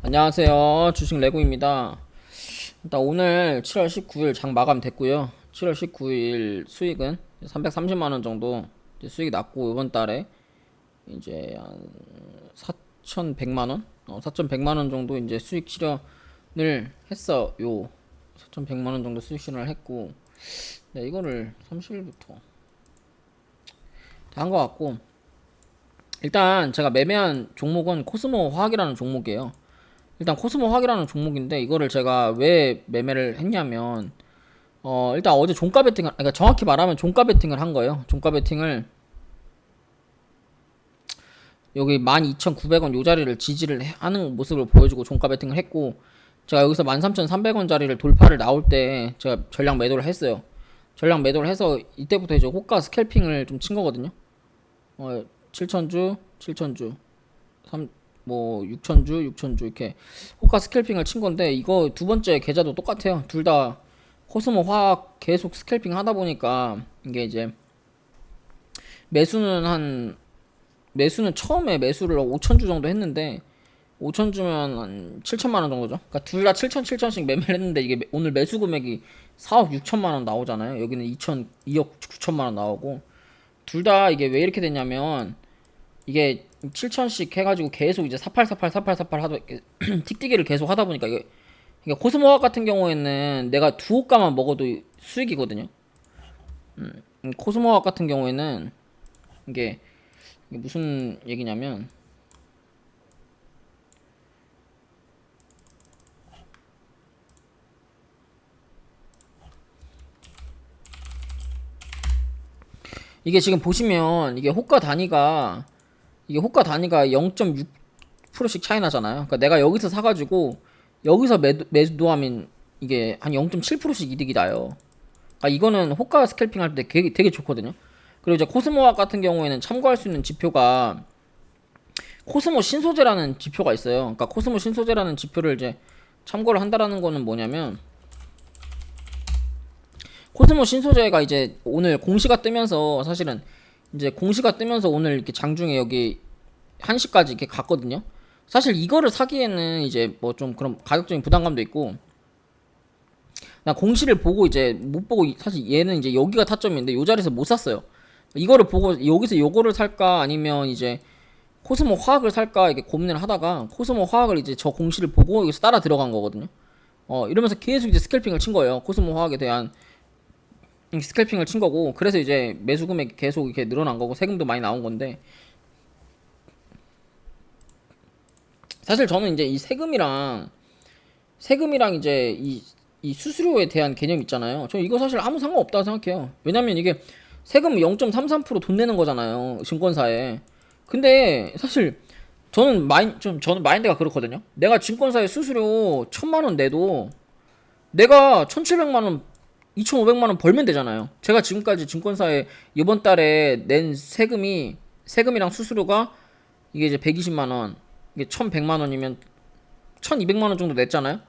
안녕하세요. 주식 레고입니다. 일단 오늘 7월 19일 장 마감 됐고요. 7월 19일 수익은 330만원 정도 이제 수익이 났고, 이번 달에 이제 한 4,100만원? 4,100만원 정도 이제 수익 실현을 했어요. 4,100만원 정도 수익 실현을 했고, 네, 이거를 30일부터 다 한 것 같고, 일단 제가 매매한 종목은 코스모 화학이라는 종목이에요. 일단 코스모 화학이라는 종목인데, 이거를 제가 왜 매매를 했냐면, 일단 어제 종가 베팅을, 그러니까 정확히 말하면 종가 베팅을 한 거예요. 종가 베팅을 여기 12,900원 요 자리를 지지를 하는 모습을 보여주고 종가 베팅을 했고, 제가 여기서 13,300원 자리를 돌파를 나올 때 제가 전량 매도를 했어요. 전량 매도를 해서 이때부터 이제 호가 스캘핑을 좀 친 거거든요. 7천주, 7천주, 6천주, 6천주 이렇게 호가 스캘핑을 친 건데, 이거 두 번째 계좌도 똑같아요. 둘 다 코스모 화학 계속 스캘핑 하다 보니까 이게 이제 매수는 처음에 매수를 5천주 정도 했는데, 5천주면 한 7천만 원 정도죠. 그러니까 둘 다 7천 7천씩 매매를 했는데, 이게 오늘 매수 금액이 4억 6천만 원 나오잖아요. 여기는 2억 9천만 원 나오고, 둘 다 이게 왜 이렇게 됐냐면, 이게 7천씩 해가지고 계속 이제 4848 하다 틱틱이를 계속 하다 보니까, 이게 그러니까 코스모학 같은 경우에는 내가 두 호가만 먹어도 수익이거든요. 코스모학 같은 경우에는 이게 무슨 얘기냐면, 이게 지금 보시면 이게 호가 단위가 0.6%씩 차이 나잖아요. 그러니까 내가 여기서 사가지고 여기서 매도하면 이게 한 0.7%씩 이득이 나요. 그러니까 이거는 호가 스캘핑 할 때 되게 좋거든요. 그리고 이제 코스모학 같은 경우에는 참고할 수 있는 지표가 코스모 신소재라는 지표가 있어요. 그러니까 코스모 신소재라는 지표를 이제 참고를 한다라는 거는 뭐냐면, 코스모 신소재가 이제 오늘 공시가 뜨면서, 사실은 이제 공시가 뜨면서 오늘 이렇게 장중에 여기 1시까지 이렇게 갔거든요. 사실 이거를 사기에는 이제 뭐 좀 그런 가격적인 부담감도 있고, 나 공시를 보고 이제 못 보고, 사실 얘는 이제 여기가 타점인데 요 자리에서 못 샀어요. 이거를 보고 여기서 요거를 살까 아니면 이제 코스모 화학을 살까 이렇게 고민을 하다가, 코스모 화학을 이제 저 공시를 보고 여기서 따라 들어간 거거든요. 이러면서 계속 이제 스캘핑을 친 거예요. 코스모 화학에 대한 스캘핑을 친 거고, 그래서 이제 매수 금액이 계속 이렇게 늘어난 거고 세금도 많이 나온 건데, 사실 저는 이제 이 세금이랑 이제 이 수수료에 대한 개념 있잖아요. 저 이거 사실 아무 상관없다고 생각해요. 왜냐면 이게 세금 0.33%돈 내는 거잖아요, 증권사에. 근데 사실 저는 마인드가 그렇거든요. 내가 증권사에 수수료 1,000만 원 내도 내가 1,700만 원, 2,500만 원 벌면 되잖아요. 제가 지금까지 증권사에 이번 달에 낸 세금이랑 수수료가 이게 이제 120만 원, 이게 1,100만 원이면 1,200만 원 정도 냈잖아요.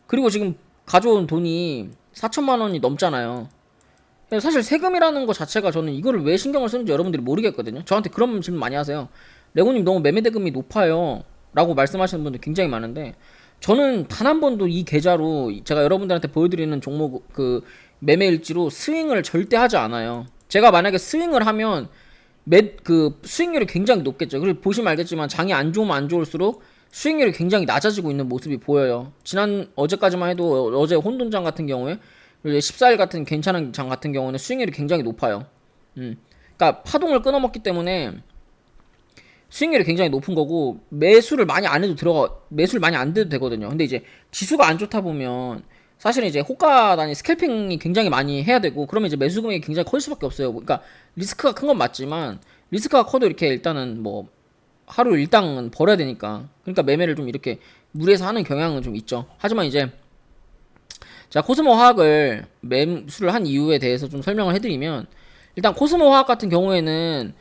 그리고 지금 가져온 돈이 4천만 원이 넘잖아요. 사실 세금이라는 거 자체가, 저는 이거를 왜 신경을 쓰는지 여러분들이 모르겠거든요. 저한테 그런 질문 많이 하세요. 레고님 너무 매매대금이 높아요 라고 말씀하시는 분들 굉장히 많은데, 저는 단 한 번도 이 계좌로 제가 여러분들한테 보여드리는 종목 그 매매일지로 스윙을 절대 하지 않아요. 제가 만약에 스윙을 하면 수익률이 굉장히 높겠죠. 그리고 보시면 알겠지만 장이 안 좋으면 안 좋을수록 수익률이 굉장히 낮아지고 있는 모습이 보여요. 어제까지만 해도 어제 혼돈장 같은 경우에, 그리고 14일 같은 괜찮은 장 같은 경우는 수익률이 굉장히 높아요. 그러니까 파동을 끊어먹기 때문에 수익률이 굉장히 높은 거고, 매수를 많이 안 돼도 되거든요. 근데 이제 지수가 안 좋다 보면 사실은 이제 호가 단위 스캘핑이 굉장히 많이 해야 되고, 그러면 이제 매수 금액이 굉장히 커질 수밖에 없어요. 그러니까 리스크가 큰 건 맞지만, 리스크가 커도 이렇게 일단은 뭐 하루 일당은 벌어야 되니까, 그러니까 매매를 좀 이렇게 무리해서 하는 경향은 좀 있죠. 하지만 이제 자, 코스모 화학을 매수를 한 이유에 대해서 좀 설명을 해드리면, 일단 코스모 화학 같은 경우에는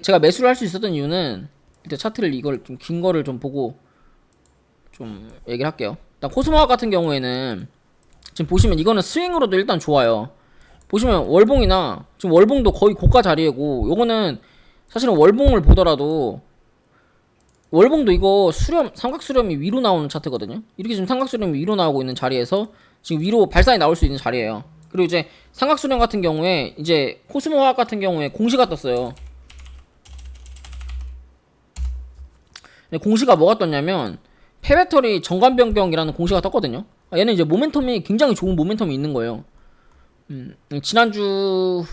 제가 매수를 할 수 있었던 이유는, 일단 차트를 이걸 좀 긴 거를 좀 보고 좀 얘기를 할게요. 일단 코스모 화학 같은 경우에는 지금 보시면 이거는 스윙으로도 일단 좋아요. 보시면 월봉이나 지금 월봉도 거의 고가 자리이고, 요거는 사실은 월봉을 보더라도 월봉도 이거 수렴 삼각 수렴이 위로 나오는 차트거든요. 이렇게 지금 삼각 수렴이 위로 나오고 있는 자리에서 지금 위로 발산이 나올 수 있는 자리예요. 그리고 이제 삼각 수렴 같은 경우에 이제 코스모 화학 같은 경우에 공시가 떴어요. 공시가 뭐가 떴냐면 폐배터리 정관 변경이라는 공시가 떴거든요. 얘는 이제 모멘텀이 굉장히 좋은 모멘텀이 있는 거예요. 지난주에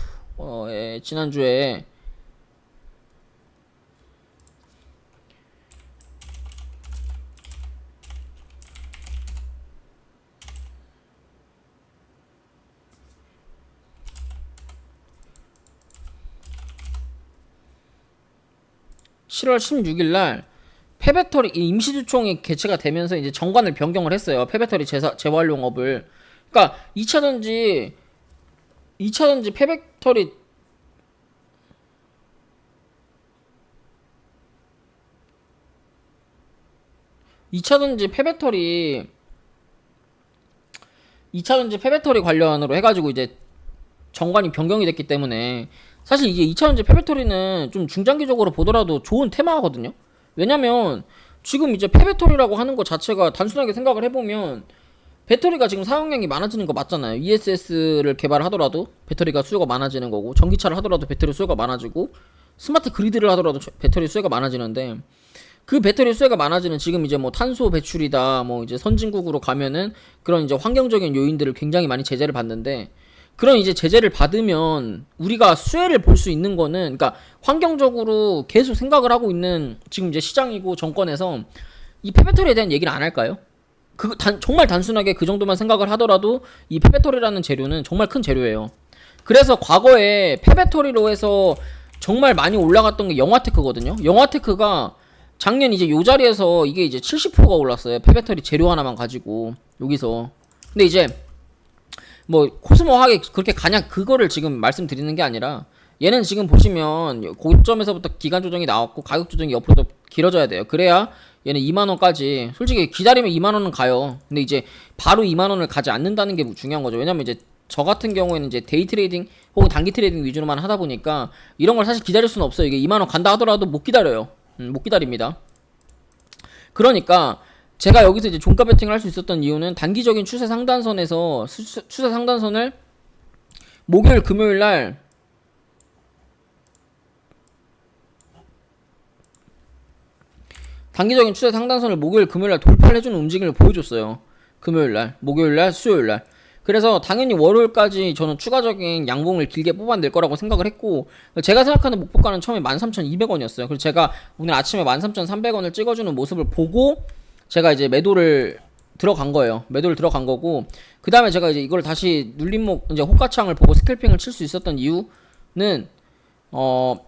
7월 16일 날 폐배터리 임시주총이 개최가 되면서 이제 정관을 변경을 했어요. 폐배터리 재활용업을. 그러니까 2차전지 폐배터리 2차전지 폐배터리 2차전지 폐배터리 관련으로 해가지고 이제 정관이 변경이 됐기 때문에 사실 이게 2차전지 폐배터리는 좀 중장기적으로 보더라도 좋은 테마거든요. 왜냐면 지금 이제 폐배터리라고 하는 것 자체가 단순하게 생각을 해보면 배터리가 지금 사용량이 많아지는 거 맞잖아요. ESS를 개발하더라도 배터리가 수요가 많아지는 거고, 전기차를 하더라도 배터리 수요가 많아지고, 스마트 그리드를 하더라도 배터리 수요가 많아지는데, 그 배터리 수요가 많아지는 지금 이제 뭐 탄소 배출이다, 뭐 이제 선진국으로 가면은 그런 이제 환경적인 요인들을 굉장히 많이 제재를 받는데, 그런 이제 제재를 받으면 우리가 수혜를 볼 수 있는 거는, 그러니까 환경적으로 계속 생각을 하고 있는 지금 이제 시장이고 정권에서 이 폐배터리에 대한 얘기를 안 할까요? 정말 단순하게 그 정도만 생각을 하더라도 이 폐배터리라는 재료는 정말 큰 재료예요. 그래서 과거에 폐배터리로 해서 정말 많이 올라갔던 게 영화테크거든요. 영화테크가 작년 이제 요 자리에서 이게 이제 70%가 올랐어요. 폐배터리 재료 하나만 가지고 여기서. 근데 이제 뭐 코스모 화학이 그렇게 가냐 그거를 지금 말씀드리는 게 아니라 얘는 지금 보시면 고점에서부터 기간 조정이 나왔고 가격 조정이 옆으로 더 길어져야 돼요. 그래야 얘는 2만원까지 솔직히 기다리면 2만원은 가요. 근데 이제 바로 2만원을 가지 않는다는 게 중요한 거죠. 왜냐면 이제 저 같은 경우에는 이제 데이 트레이딩 혹은 단기 트레이딩 위주로만 하다 보니까 이런 걸 사실 기다릴 수는 없어요. 이게 2만원 간다 하더라도 못 기다려요. 못 기다립니다. 그러니까 제가 여기서 이제 종가 배팅을 할 수 있었던 이유는 단기적인 추세 상단선에서 추세 상단선을 목요일 금요일 날 단기적인 추세 상단선을 목요일 금요일 날 돌파를 해주는 움직임을 보여줬어요. 금요일 날, 목요일 날, 수요일 날. 그래서 당연히 월요일까지 저는 추가적인 양봉을 길게 뽑아낼 거라고 생각을 했고, 제가 생각하는 목표가는 처음에 13,200원이었어요. 그래서 제가 오늘 아침에 13,300원을 찍어주는 모습을 보고 제가 이제 매도를 들어간 거예요. 매도를 들어간 거고, 그 다음에 제가 이제 이걸 다시 눌림목 이제 호가창을 보고 스캘핑을 칠 수 있었던 이유는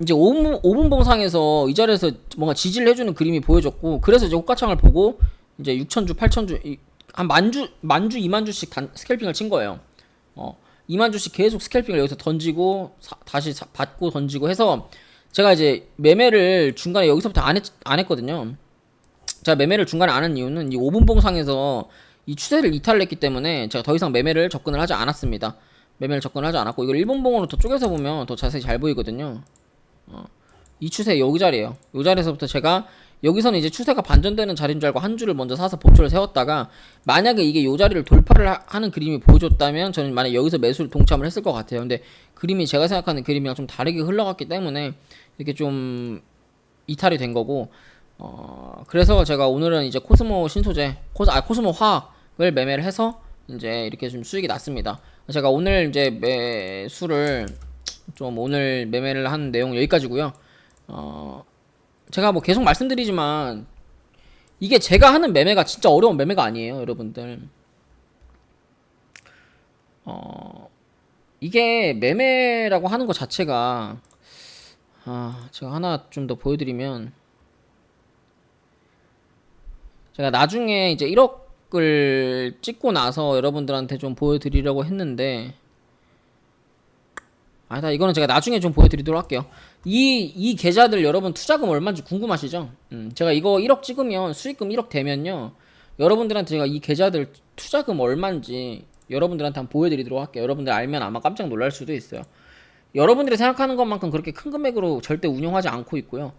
이제 5분 봉상에서 이 자리에서 뭔가 지지를 해주는 그림이 보여졌고, 그래서 이제 호가창을 보고 이제 6,000주, 8,000주 한 만주 2만주씩 스캘핑을 친 거예요. 2만주씩 계속 스캘핑을 여기서 던지고 다시 받고 던지고 해서 제가 이제 매매를 중간에 여기서부터 안 했거든요. 제가 매매를 중간에 안 한 이유는 이 5분 봉상에서 이 추세를 이탈을 했기 때문에 제가 더 이상 매매를 접근을 하지 않았습니다. 매매를 접근을 하지 않았고, 이걸 1분 봉으로 더 쪼개서 보면 더 자세히 잘 보이거든요. 이 추세 여기 자리에요. 이 자리에서부터 제가 여기서는 이제 추세가 반전되는 자리인 줄 알고 한 주를 먼저 사서 목표를 세웠다가, 만약에 이게 이 자리를 돌파를 하는 그림이 보여줬다면 저는 만약 여기서 매수를 동참을 했을 것 같아요. 근데 그림이 제가 생각하는 그림이랑 좀 다르게 흘러갔기 때문에 이렇게 좀 이탈이 된 거고, 그래서 제가 오늘은 이제 코스모 신소재, 코스모 화학을 매매를 해서 이제 이렇게 좀 수익이 났습니다. 제가 오늘 이제 매수를 좀 오늘 매매를 한 내용 여기까지고요. 제가 뭐 계속 말씀드리지만 이게 제가 하는 매매가 진짜 어려운 매매가 아니에요, 여러분들. 이게 매매라고 하는 것 자체가 제가 하나 좀 더 보여드리면, 제가 나중에 이제 1억을 찍고 나서 여러분들한테 좀 보여드리려고 했는데, 이거는 제가 나중에 좀 보여드리도록 할게요. 이 계좌들 여러분 투자금 얼마인지 궁금하시죠? 제가 이거 1억 찍으면 수익금 1억 되면요, 여러분들한테 제가 이 계좌들 투자금 얼마인지 여러분들한테 한번 보여드리도록 할게요. 여러분들 알면 아마 깜짝 놀랄 수도 있어요. 여러분들이 생각하는 것만큼 그렇게 큰 금액으로 절대 운영하지 않고 있고요.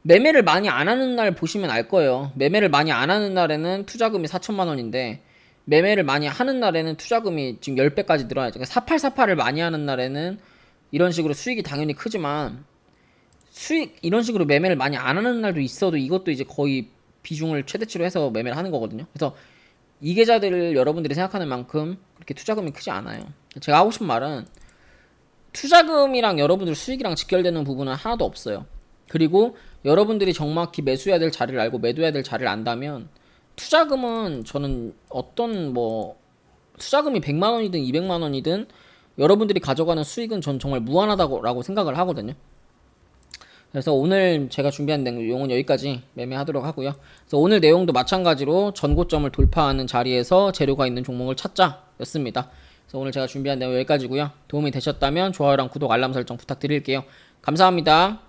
매매를 많이 안 하는 날 보시면 알 거예요. 매매를 많이 안 하는 날에는 투자금이 4천만 원인데 매매를 많이 하는 날에는 투자금이 지금 10배까지 늘어나죠. 그러니까 4848을 많이 하는 날에는 이런 식으로 수익이 당연히 크지만 수익 이런 식으로 매매를 많이 안 하는 날도 있어도 이것도 이제 거의 비중을 최대치로 해서 매매를 하는 거거든요. 그래서 이 계좌들을 여러분들이 생각하는 만큼 그렇게 투자금이 크지 않아요. 제가 하고 싶은 말은 투자금이랑 여러분들 수익이랑 직결되는 부분은 하나도 없어요. 그리고 여러분들이 정확히 매수해야 될 자리를 알고 매도해야 될 자리를 안다면 투자금은 저는 어떤 뭐 투자금이 100만 원이든 200만 원이든 여러분들이 가져가는 수익은 전 정말 무한하다고 생각을 하거든요. 그래서 오늘 제가 준비한 내용은 여기까지 매매하도록 하고요. 그래서 오늘 내용도 마찬가지로 전고점을 돌파하는 자리에서 재료가 있는 종목을 찾자 였습니다. 그래서 오늘 제가 준비한 내용 여기까지고요. 도움이 되셨다면 좋아요랑 구독 알람 설정 부탁드릴게요. 감사합니다.